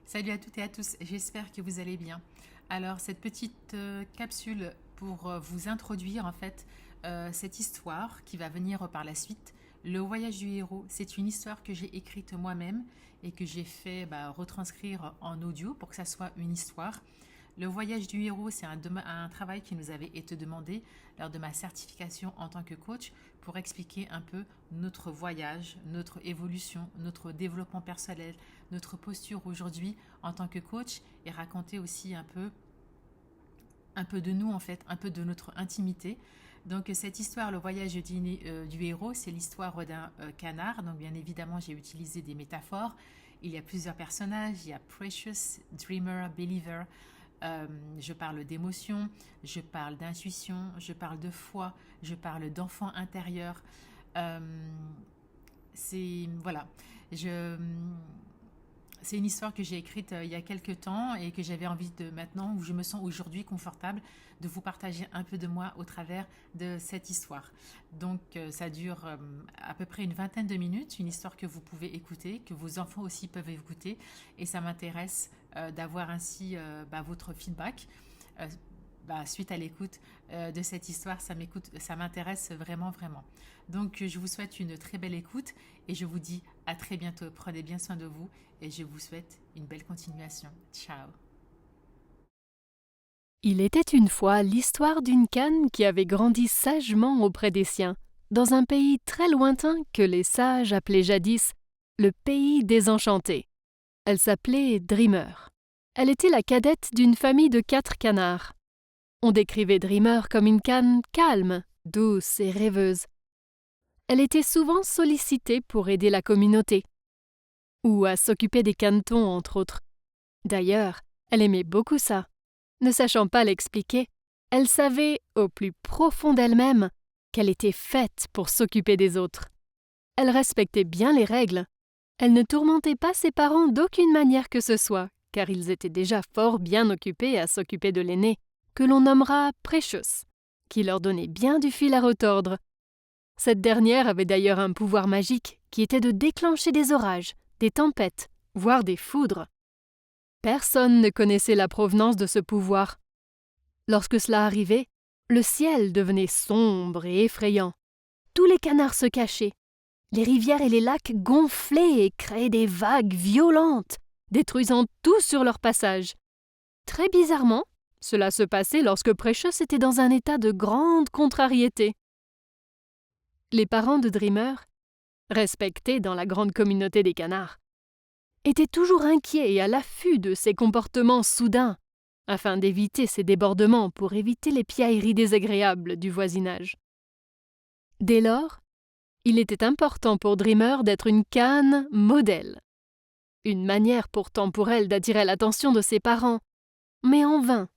Salut à toutes et à tous, j'espère que vous allez bien. Alors cette petite capsule pour vous introduire en fait cette histoire qui va venir par la suite. Le voyage du héros, c'est une histoire que j'ai écrite moi-même et que j'ai fait retranscrire en audio pour que ça soit une histoire. Le voyage du héros, c'est un travail qui nous avait été demandé lors de ma certification en tant que coach pour expliquer un peu notre voyage, notre évolution, notre développement personnel, notre posture aujourd'hui en tant que coach et raconter aussi un peu de nous en fait, un peu de notre intimité. Donc cette histoire, le voyage du héros, c'est l'histoire d'un canard. Donc bien évidemment, j'ai utilisé des métaphores. Il y a plusieurs personnages. Il y a Precious, Dreamer, Believer. Je parle d'émotion, je parle d'intuition, je parle de foi, je parle d'enfant intérieur. Euh, c'est voilà, je c'est une histoire que j'ai écrite il y a quelques temps et que j'avais envie de maintenant, où je me sens aujourd'hui confortable, de vous partager un peu de moi au travers de cette histoire. Donc ça dure à peu près une vingtaine de minutes, une histoire que vous pouvez écouter, que vos enfants aussi peuvent écouter, et ça m'intéresse d'avoir ainsi votre feedback. Euh, Suite à l'écoute de cette histoire, ça m'intéresse vraiment, vraiment. Donc, je vous souhaite une très belle écoute et je vous dis à très bientôt. Prenez bien soin de vous et je vous souhaite une belle continuation. Ciao. Il était une fois l'histoire d'une canne qui avait grandi sagement auprès des siens, dans un pays très lointain que les sages appelaient jadis le pays des enchantés. Elle s'appelait Dreamer. Elle était la cadette d'une famille de 4 canards. On décrivait Dreamer comme une canne calme, douce et rêveuse. Elle était souvent sollicitée pour aider la communauté, ou à s'occuper des canetons entre autres. D'ailleurs, elle aimait beaucoup ça. Ne sachant pas l'expliquer, elle savait, au plus profond d'elle-même, qu'elle était faite pour s'occuper des autres. Elle respectait bien les règles. Elle ne tourmentait pas ses parents d'aucune manière que ce soit, car ils étaient déjà fort bien occupés à s'occuper de l'aînée, que l'on nommera Precious, qui leur donnait bien du fil à retordre. Cette dernière avait d'ailleurs un pouvoir magique qui était de déclencher des orages, des tempêtes, voire des foudres. Personne ne connaissait la provenance de ce pouvoir. Lorsque cela arrivait, le ciel devenait sombre et effrayant. Tous les canards se cachaient. Les rivières et les lacs gonflaient et créaient des vagues violentes, détruisant tout sur leur passage. Très bizarrement, cela se passait lorsque Precious était dans un état de grande contrariété. Les parents de Dreamer, respectés dans la grande communauté des canards, étaient toujours inquiets et à l'affût de ses comportements soudains, afin d'éviter ces débordements pour éviter les piailleries désagréables du voisinage. Dès lors, il était important pour Dreamer d'être une canne modèle. Une manière pourtant pour elle d'attirer l'attention de ses parents, mais en vain.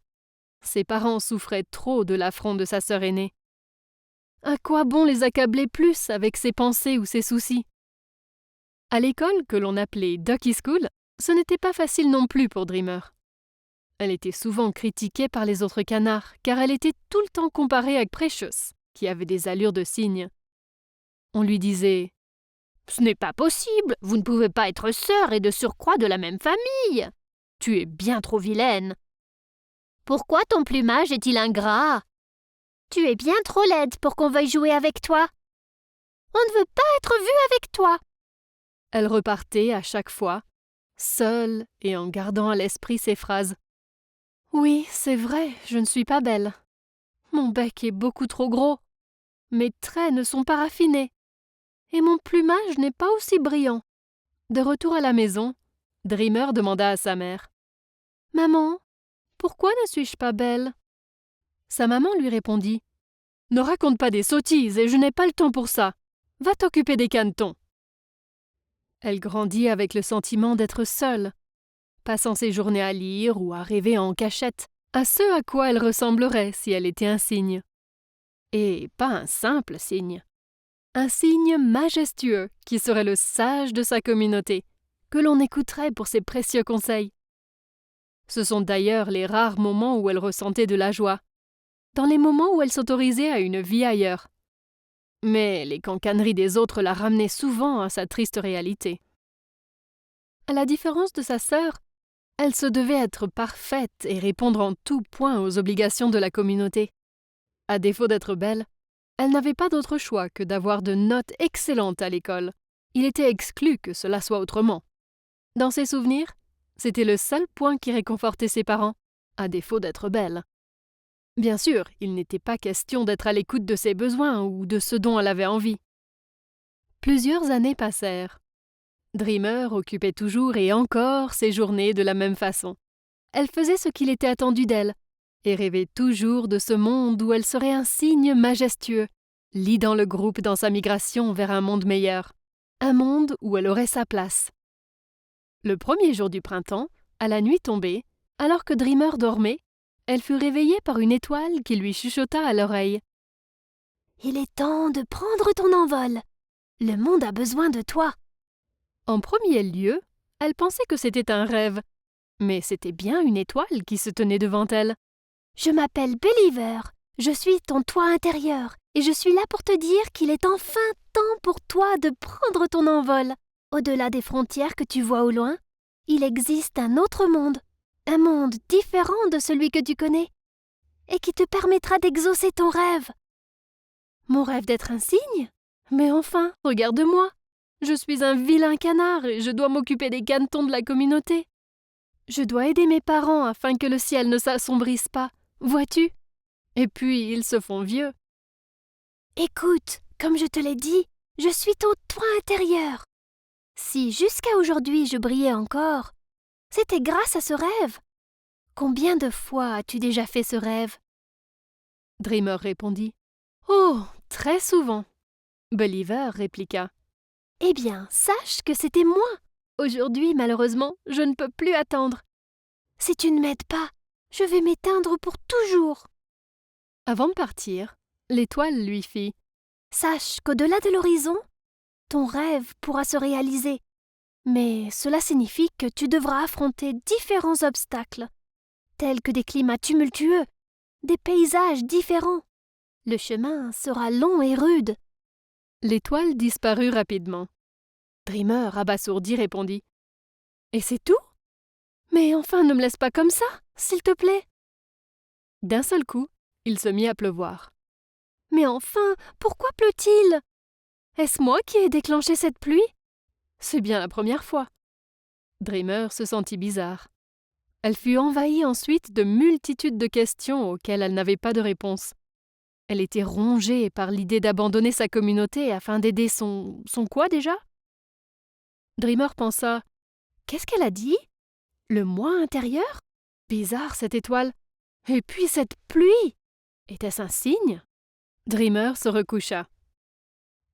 Ses parents souffraient trop de l'affront de sa sœur aînée. À quoi bon les accabler plus avec ses pensées ou ses soucis? À l'école, que l'on appelait Ducky School, ce n'était pas facile non plus pour Dreamer. Elle était souvent critiquée par les autres canards, car elle était tout le temps comparée avec Precious, qui avait des allures de cygne. On lui disait « Ce n'est pas possible, vous ne pouvez pas être sœur et de surcroît de la même famille. Tu es bien trop vilaine. Pourquoi ton plumage est-il ingrat? Tu es bien trop laide pour qu'on veuille jouer avec toi. On ne veut pas être vu avec toi. » Elle repartait à chaque fois, seule et en gardant à l'esprit ces phrases. « Oui, c'est vrai, je ne suis pas belle. Mon bec est beaucoup trop gros. Mes traits ne sont pas raffinés. Et mon plumage n'est pas aussi brillant. » De retour à la maison, Dreamer demanda à sa mère « Maman, pourquoi ne suis-je pas belle ?» Sa maman lui répondit « Ne raconte pas des sottises et je n'ai pas le temps pour ça. Va t'occuper des canetons. » Elle grandit avec le sentiment d'être seule, passant ses journées à lire ou à rêver en cachette à ce à quoi elle ressemblerait si elle était un cygne. Et pas un simple cygne. Un cygne majestueux qui serait le sage de sa communauté, que l'on écouterait pour ses précieux conseils. Ce sont d'ailleurs les rares moments où elle ressentait de la joie, dans les moments où elle s'autorisait à une vie ailleurs. Mais les cancaneries des autres la ramenaient souvent à sa triste réalité. À la différence de sa sœur, Elle se devait être parfaite et répondre en tout point aux obligations de la communauté. À défaut d'être belle, elle n'avait pas d'autre choix que d'avoir de notes excellentes à l'école. Il était exclu que cela soit autrement. Dans ses souvenirs, c'était le seul point qui réconfortait ses parents, à défaut d'être belle. Bien sûr, il n'était pas question d'être à l'écoute de ses besoins ou de ce dont elle avait envie. Plusieurs années passèrent. Dreamer occupait toujours et encore ses journées de la même façon. Elle faisait ce qu'il était attendu d'elle et rêvait toujours de ce monde où elle serait un cygne majestueux, leadant le groupe dans sa migration vers un monde meilleur, un monde où elle aurait sa place. Le premier jour du printemps, à la nuit tombée, alors que Dreamer dormait, elle fut réveillée par une étoile qui lui chuchota à l'oreille. « Il est temps de prendre ton envol. Le monde a besoin de toi. » En premier lieu, elle pensait que c'était un rêve, mais c'était bien une étoile qui se tenait devant elle. « Je m'appelle Believer, je suis ton toi intérieur, et je suis là pour te dire qu'il est enfin temps pour toi de prendre ton envol. Au-delà des frontières que tu vois au loin, il existe un autre monde, un monde différent de celui que tu connais, et qui te permettra d'exaucer ton rêve. » « Mon rêve d'être un cygne ? Mais enfin, regarde-moi. Je suis un vilain canard et je dois m'occuper des canetons de la communauté. Je dois aider mes parents afin que le ciel ne s'assombrisse pas, vois-tu? Et puis, ils se font vieux. »« Écoute, comme je te l'ai dit, je suis ton toi intérieur. Si jusqu'à aujourd'hui je brillais encore, c'était grâce à ce rêve. Combien de fois as-tu déjà fait ce rêve ? » Dreamer répondit. « Oh, très souvent. » Believer répliqua. « Eh bien, sache que c'était moi. Aujourd'hui, malheureusement, je ne peux plus attendre. Si tu ne m'aides pas, je vais m'éteindre pour toujours. » Avant de partir, l'étoile lui fit. « Sache qu'au-delà de l'horizon, ton rêve pourra se réaliser. Mais cela signifie que tu devras affronter différents obstacles, tels que des climats tumultueux, des paysages différents. Le chemin sera long et rude. » L'étoile disparut rapidement. Dreamer, abasourdi, répondit. « Et c'est tout ? Mais enfin, ne me laisse pas comme ça, s'il te plaît. » D'un seul coup, il se mit à pleuvoir. « Mais enfin, pourquoi pleut-il ? Est-ce moi qui ai déclenché cette pluie ? » C'est bien la première fois. Dreamer se sentit bizarre. Elle fut envahie ensuite de multitudes de questions auxquelles elle n'avait pas de réponse. Elle était rongée par l'idée d'abandonner sa communauté afin d'aider son quoi déjà ? Dreamer pensa « Qu'est-ce qu'elle a dit ? Le moi intérieur ? Bizarre cette étoile. Et puis cette pluie ? Était-ce un signe ?» Dreamer se recoucha.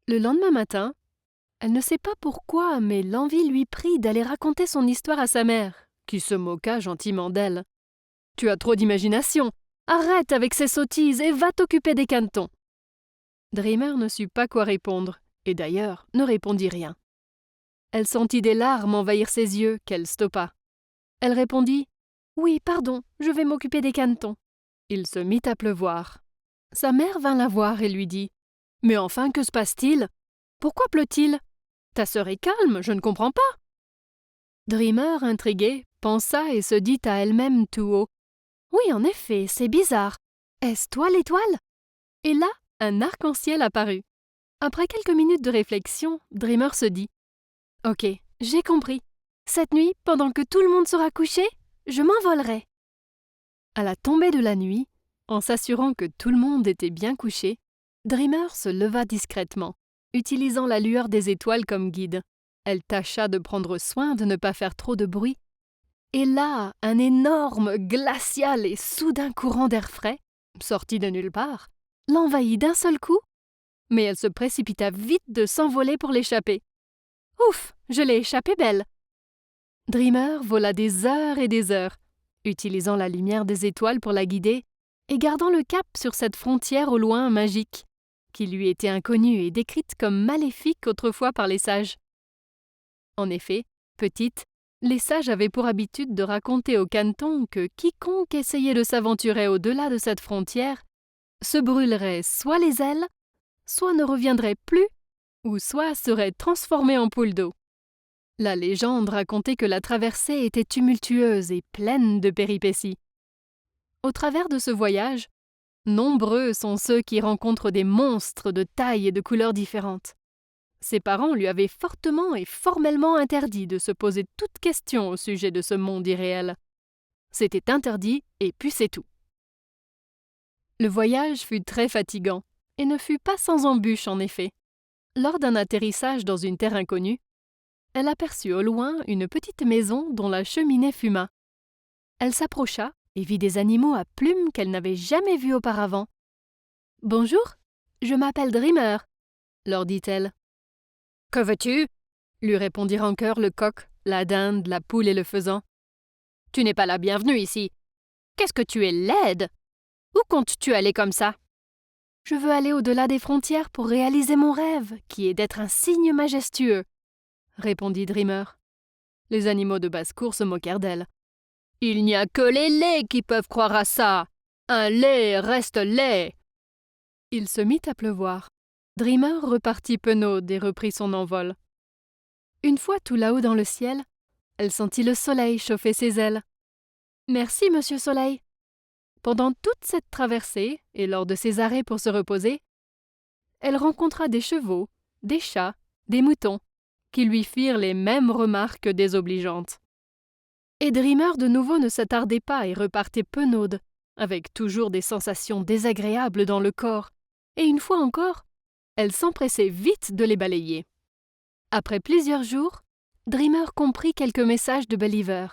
Le lendemain matin, elle ne sait pas pourquoi, mais l'envie lui prit d'aller raconter son histoire à sa mère, qui se moqua gentiment d'elle. « Tu as trop d'imagination. Arrête avec ces sottises et va t'occuper des canetons. » Dreamer ne sut pas quoi répondre, et d'ailleurs ne répondit rien. Elle sentit des larmes envahir ses yeux qu'elle stoppa. Elle répondit « Oui, pardon, je vais m'occuper des canetons. » Il se mit à pleuvoir. Sa mère vint la voir et lui dit « Mais enfin, que se passe-t-il ? Pourquoi pleut-il ? Ta sœur est calme, je ne comprends pas. » Dreamer, intriguée, pensa et se dit à elle-même tout haut « Oui, en effet, c'est bizarre. Est-ce toi l'étoile ?» Et là, un arc-en-ciel apparut. Après quelques minutes de réflexion, Dreamer se dit « Ok, j'ai compris. Cette nuit, pendant que tout le monde sera couché, je m'envolerai. » À la tombée de la nuit, en s'assurant que tout le monde était bien couché, Dreamer se leva discrètement, utilisant la lueur des étoiles comme guide. Elle tâcha de prendre soin de ne pas faire trop de bruit. Et là, un énorme, glacial et soudain courant d'air frais, sorti de nulle part, l'envahit d'un seul coup, mais elle se précipita vite de s'envoler pour l'échapper. Ouf, je l'ai échappée belle. Dreamer vola des heures et des heures, utilisant la lumière des étoiles pour la guider et gardant le cap sur cette frontière au loin magique, qui lui était inconnue et décrite comme maléfique autrefois par les sages. En effet, petite, les sages avaient pour habitude de raconter aux canetons que quiconque essayait de s'aventurer au-delà de cette frontière se brûlerait soit les ailes, soit ne reviendrait plus, ou soit serait transformé en poule d'eau. La légende racontait que la traversée était tumultueuse et pleine de péripéties. Au travers de ce voyage, nombreux sont ceux qui rencontrent des monstres de tailles et de couleurs différentes. Ses parents lui avaient fortement et formellement interdit de se poser toute question au sujet de ce monde irréel. C'était interdit et puis c'est tout. Le voyage fut très fatigant et ne fut pas sans embûches en effet. Lors d'un atterrissage dans une terre inconnue, elle aperçut au loin une petite maison dont la cheminée fuma. Elle s'approcha et vit des animaux à plumes qu'elle n'avait jamais vus auparavant. « Bonjour, je m'appelle Dreamer », leur dit-elle. « Que veux-tu » lui répondirent en chœur le coq, la dinde, la poule et le faisan. « Tu n'es pas la bienvenue ici. Qu'est-ce que tu es laide? Où comptes-tu aller comme ça ?»« Je veux aller au-delà des frontières pour réaliser mon rêve, qui est d'être un cygne majestueux, » répondit Dreamer. Les animaux de basse-cour se moquèrent d'elle. « Il n'y a que les laids qui peuvent croire à ça. Un laid reste laid. » Il se mit à pleuvoir. Dreamer repartit penaude et reprit son envol. Une fois tout là-haut dans le ciel, elle sentit le soleil chauffer ses ailes. « Merci, monsieur Soleil. » Pendant toute cette traversée et lors de ses arrêts pour se reposer, elle rencontra des chevaux, des chats, des moutons, qui lui firent les mêmes remarques désobligeantes. Et Dreamer de nouveau ne s'attardait pas et repartait penaude, avec toujours des sensations désagréables dans le corps, et une fois encore, elle s'empressait vite de les balayer. Après plusieurs jours, Dreamer comprit quelques messages de Believer.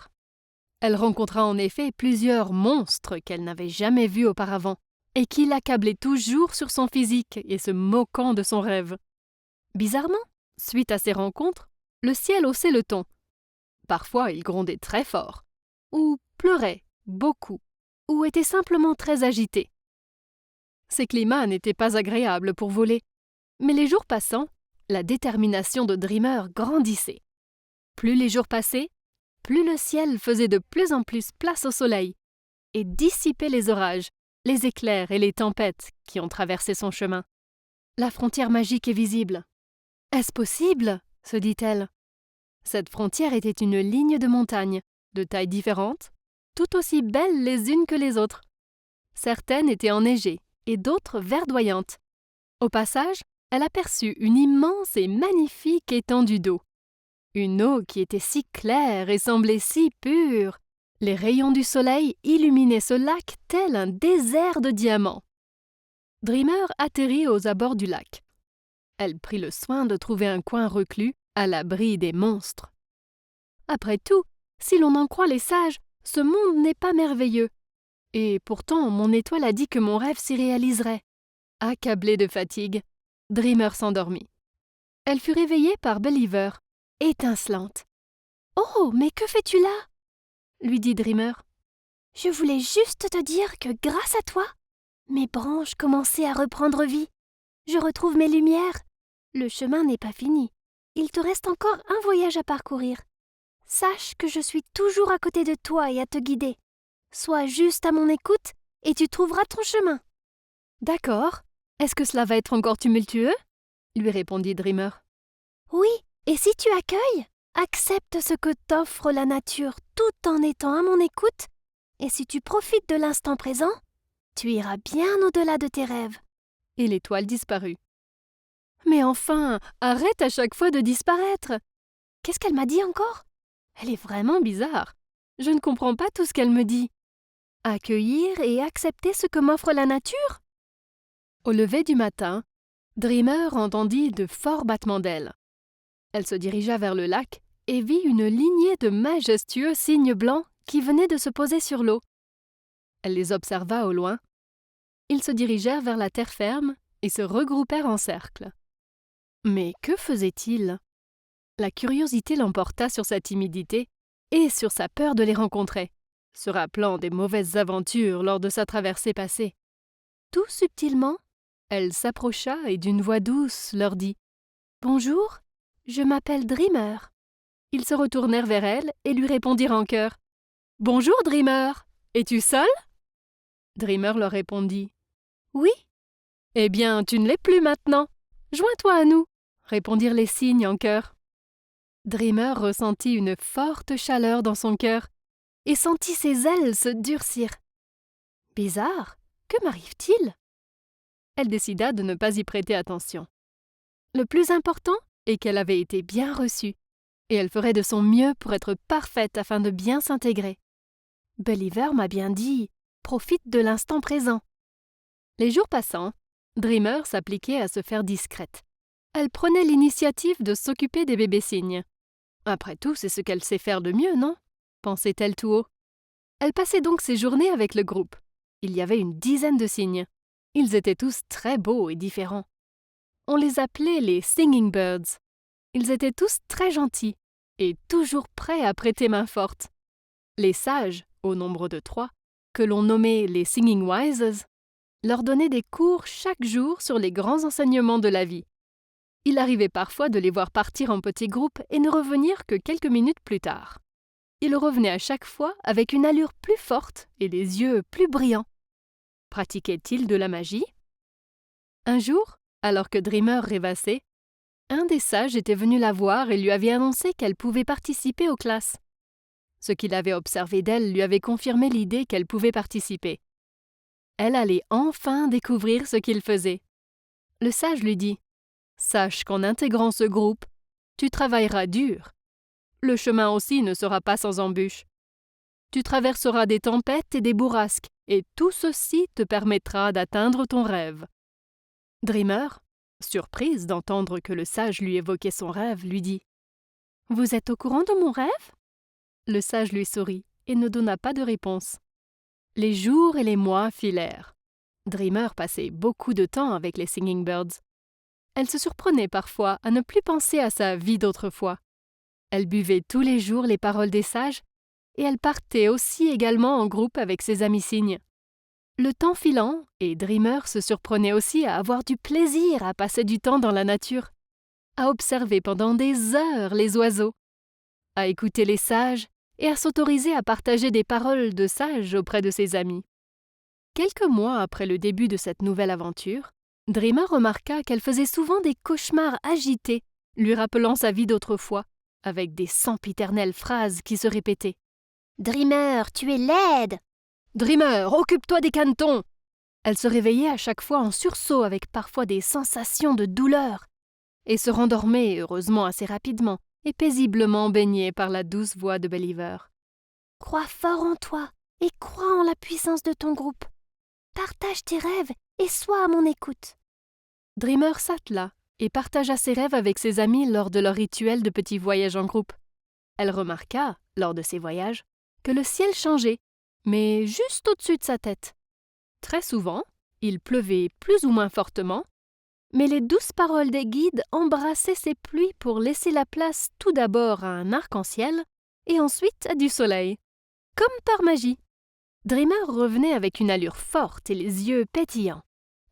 Elle rencontra en effet plusieurs monstres qu'elle n'avait jamais vus auparavant, et qui l'accablaient toujours sur son physique et se moquant de son rêve. Bizarrement, suite à ces rencontres, le ciel haussait le ton. Parfois, il grondait très fort, ou pleurait beaucoup, ou était simplement très agité. Ces climats n'étaient pas agréables pour voler, mais les jours passant, la détermination de Dreamer grandissait. Plus les jours passaient, plus le ciel faisait de plus en plus place au soleil et dissipait les orages, les éclairs et les tempêtes qui ont traversé son chemin. La frontière magique est visible. « Est-ce possible ?» se dit-elle. Cette frontière était une ligne de montagnes, de tailles différentes, tout aussi belles les unes que les autres. Certaines étaient enneigées et d'autres verdoyantes. Au passage, elle aperçut une immense et magnifique étendue d'eau. Une eau qui était si claire et semblait si pure. Les rayons du soleil illuminaient ce lac tel un désert de diamants. Dreamer atterrit aux abords du lac. Elle prit le soin de trouver un coin reclus, à l'abri des monstres. Après tout, si l'on en croit les sages, ce monde n'est pas merveilleux. Et pourtant, mon étoile a dit que mon rêve s'y réaliserait. Accablée de fatigue, Dreamer s'endormit. Elle fut réveillée par Believer, étincelante. « Oh, mais que fais-tu là ?» lui dit Dreamer. « Je voulais juste te dire que grâce à toi, mes branches commençaient à reprendre vie. Je retrouve mes lumières. Le chemin n'est pas fini. Il te reste encore un voyage à parcourir. Sache que je suis toujours à côté de toi et à te guider. Sois juste à mon écoute et tu trouveras ton chemin. »« D'accord. Est-ce que cela va être encore tumultueux ?» lui répondit Dreamer. « Oui, et si tu accueilles, accepte ce que t'offre la nature tout en étant à mon écoute, et si tu profites de l'instant présent, tu iras bien au-delà de tes rêves. » Et l'étoile disparut. « Mais enfin, arrête à chaque fois de disparaître. Qu'est-ce qu'elle m'a dit encore? Elle est vraiment bizarre. Je ne comprends pas tout ce qu'elle me dit. Accueillir et accepter ce que m'offre la nature ?» Au lever du matin, Dreamer entendit de forts battements d'ailes. Elle se dirigea vers le lac et vit une lignée de majestueux cygnes blancs qui venaient de se poser sur l'eau. Elle les observa au loin. Ils se dirigèrent vers la terre ferme et se regroupèrent en cercle. Mais que faisaient-ils? La curiosité l'emporta sur sa timidité et sur sa peur de les rencontrer, se rappelant des mauvaises aventures lors de sa traversée passée. Tout subtilement, elle s'approcha et d'une voix douce leur dit « Bonjour, je m'appelle Dreamer. » Ils se retournèrent vers elle et lui répondirent en chœur « Bonjour Dreamer, es-tu seul ?» Dreamer leur répondit « Oui. »« Eh bien, tu ne l'es plus maintenant. Joins-toi à nous » répondirent les cygnes en chœur. Dreamer ressentit une forte chaleur dans son cœur et sentit ses ailes se durcir. Bizarre, que m'arrive-t-il? Elle décida de ne pas y prêter attention. Le plus important est qu'elle avait été bien reçue, et elle ferait de son mieux pour être parfaite afin de bien s'intégrer. Believer m'a bien dit, profite de l'instant présent. Les jours passant, Dreamer s'appliquait à se faire discrète. Elle prenait l'initiative de s'occuper des bébés cygnes. Après tout, c'est ce qu'elle sait faire de mieux, non? Pensait-elle tout haut. Elle passait donc ses journées avec le groupe. Il y avait une dizaine de cygnes. Ils étaient tous très beaux et différents. On les appelait les Singing Birds. Ils étaient tous très gentils et toujours prêts à prêter main forte. Les sages, au nombre de 3, que l'on nommait les Singing Wises, leur donnaient des cours chaque jour sur les grands enseignements de la vie. Il arrivait parfois de les voir partir en petits groupes et ne revenir que quelques minutes plus tard. Ils revenaient à chaque fois avec une allure plus forte et les yeux plus brillants. Pratiquaient-ils de la magie? Un jour, alors que Dreamer rêvassait, un des sages était venu la voir et lui avait annoncé qu'elle pouvait participer aux classes. Ce qu'il avait observé d'elle lui avait confirmé l'idée qu'elle pouvait participer. Elle allait enfin découvrir ce qu'il faisait. Le sage lui dit « Sache qu'en intégrant ce groupe, tu travailleras dur. Le chemin aussi ne sera pas sans embûches. Tu traverseras des tempêtes et des bourrasques, et tout ceci te permettra d'atteindre ton rêve. » Dreamer, surprise d'entendre que le sage lui évoquait son rêve, lui dit « Vous êtes au courant de mon rêve ?» Le sage lui sourit et ne donna pas de réponse. Les jours et les mois filèrent. Dreamer passait beaucoup de temps avec les Singing Birds. Elle se surprenait parfois à ne plus penser à sa vie d'autrefois. Elle buvait tous les jours les paroles des sages et elle partait aussi également en groupe avec ses amis cygnes. Le temps filant, et Dreamer se surprenait aussi à avoir du plaisir à passer du temps dans la nature, à observer pendant des heures les oiseaux, à écouter les sages et à s'autoriser à partager des paroles de sages auprès de ses amis. Quelques mois après le début de cette nouvelle aventure, Dreamer remarqua qu'elle faisait souvent des cauchemars agités, lui rappelant sa vie d'autrefois, avec des sempiternelles phrases qui se répétaient. « Dreamer, tu es laide !»« Dreamer, occupe-toi des canetons !» Elle se réveillait à chaque fois en sursaut avec parfois des sensations de douleur et se rendormait heureusement assez rapidement et paisiblement baignée par la douce voix de Believer. « Crois fort en toi et crois en la puissance de ton groupe. Partage tes rêves et sois à mon écoute. » Dreamer s'attela et partagea ses rêves avec ses amis lors de leur rituel de petits voyages en groupe. Elle remarqua, lors de ces voyages, que le ciel changeait, mais juste au-dessus de sa tête. Très souvent, il pleuvait plus ou moins fortement, mais les douces paroles des guides embrassaient ces pluies pour laisser la place tout d'abord à un arc-en-ciel et ensuite à du soleil. Comme par magie. Dreamer revenait avec une allure forte et les yeux pétillants.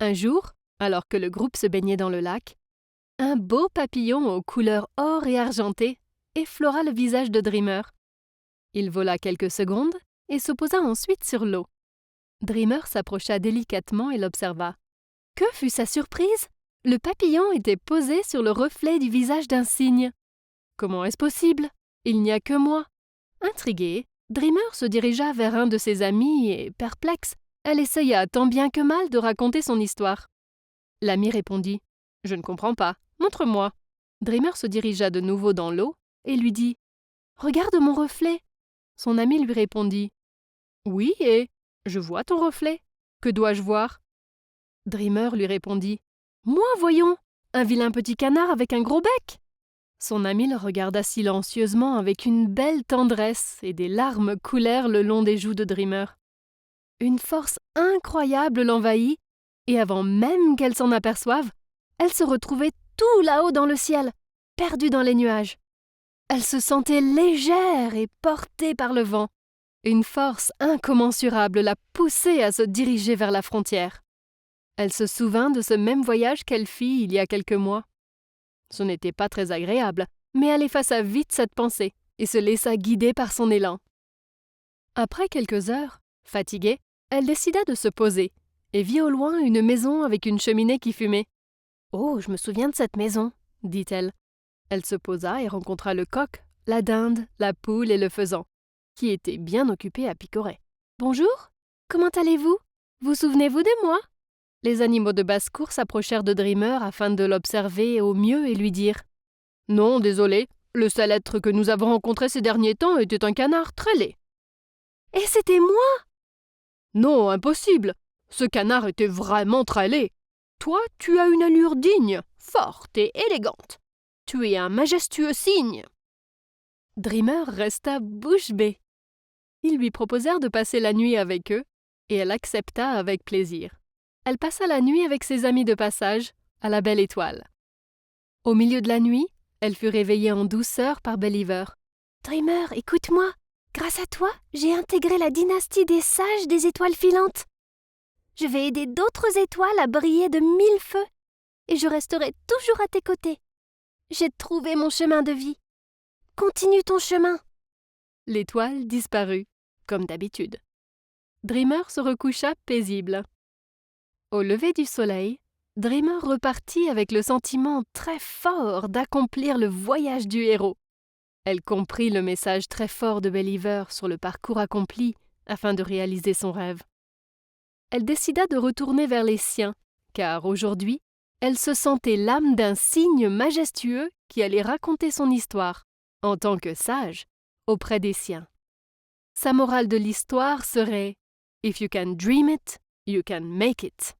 Un jour, alors que le groupe se baignait dans le lac, un beau papillon aux couleurs or et argentées effleura le visage de Dreamer. Il vola quelques secondes et se posa ensuite sur l'eau. Dreamer s'approcha délicatement et l'observa. Que fut sa surprise! Le papillon était posé sur le reflet du visage d'un cygne. Comment est-ce possible? Il n'y a que moi. Intriguée, Dreamer se dirigea vers un de ses amis et, perplexe, elle essaya tant bien que mal de raconter son histoire. L'ami répondit « Je ne comprends pas, montre-moi ». Dreamer se dirigea de nouveau dans l'eau et lui dit « Regarde mon reflet ». Son ami lui répondit « Oui, et je vois ton reflet. Que dois-je voir ?» Dreamer lui répondit « Moi, voyons, un vilain petit canard avec un gros bec !» Son ami le regarda silencieusement avec une belle tendresse et des larmes coulèrent le long des joues de Dreamer. Une force incroyable l'envahit et avant même qu'elle s'en aperçoive, elle se retrouvait tout là-haut dans le ciel, perdue dans les nuages. Elle se sentait légère et portée par le vent. Une force incommensurable la poussait à se diriger vers la frontière. Elle se souvint de ce même voyage qu'elle fit il y a quelques mois. Ce n'était pas très agréable, mais elle effaça vite cette pensée et se laissa guider par son élan. Après quelques heures, fatiguée, elle décida de se poser et vit au loin une maison avec une cheminée qui fumait. « Oh, je me souviens de cette maison, dit-elle. Elle se posa et rencontra le coq, la dinde, la poule et le faisan, qui étaient bien occupés à picorer. « Bonjour, comment allez-vous? Vous souvenez-vous de moi ?» Les animaux de basse-cour s'approchèrent de Dreamer afin de l'observer au mieux et lui dirent « Non, désolé, le seul être que nous avons rencontré ces derniers temps était un canard très laid. »« Et c'était moi !» ?»« Non, impossible. Ce canard était vraiment très laid. Toi, tu as une allure digne, forte et élégante. Tu es un majestueux cygne. » Dreamer resta bouche bée. Ils lui proposèrent de passer la nuit avec eux, et elle accepta avec plaisir. Elle passa la nuit avec ses amis de passage, à la Belle Étoile. Au milieu de la nuit, elle fut réveillée en douceur par Believer. « Dreamer, écoute-moi. Grâce à toi, j'ai intégré la dynastie des sages des étoiles filantes. Je vais aider d'autres étoiles à briller de 1000 feux, et je resterai toujours à tes côtés. J'ai trouvé mon chemin de vie. Continue ton chemin. » L'étoile disparut, comme d'habitude. Dreamer se recoucha paisible. Au lever du soleil, Dreamer repartit avec le sentiment très fort d'accomplir le voyage du héros. Elle comprit le message très fort de Believer sur le parcours accompli afin de réaliser son rêve. Elle décida de retourner vers les siens, car aujourd'hui, elle se sentait l'âme d'un cygne majestueux qui allait raconter son histoire, en tant que sage, auprès des siens. Sa morale de l'histoire serait « If you can dream it, you can make it ».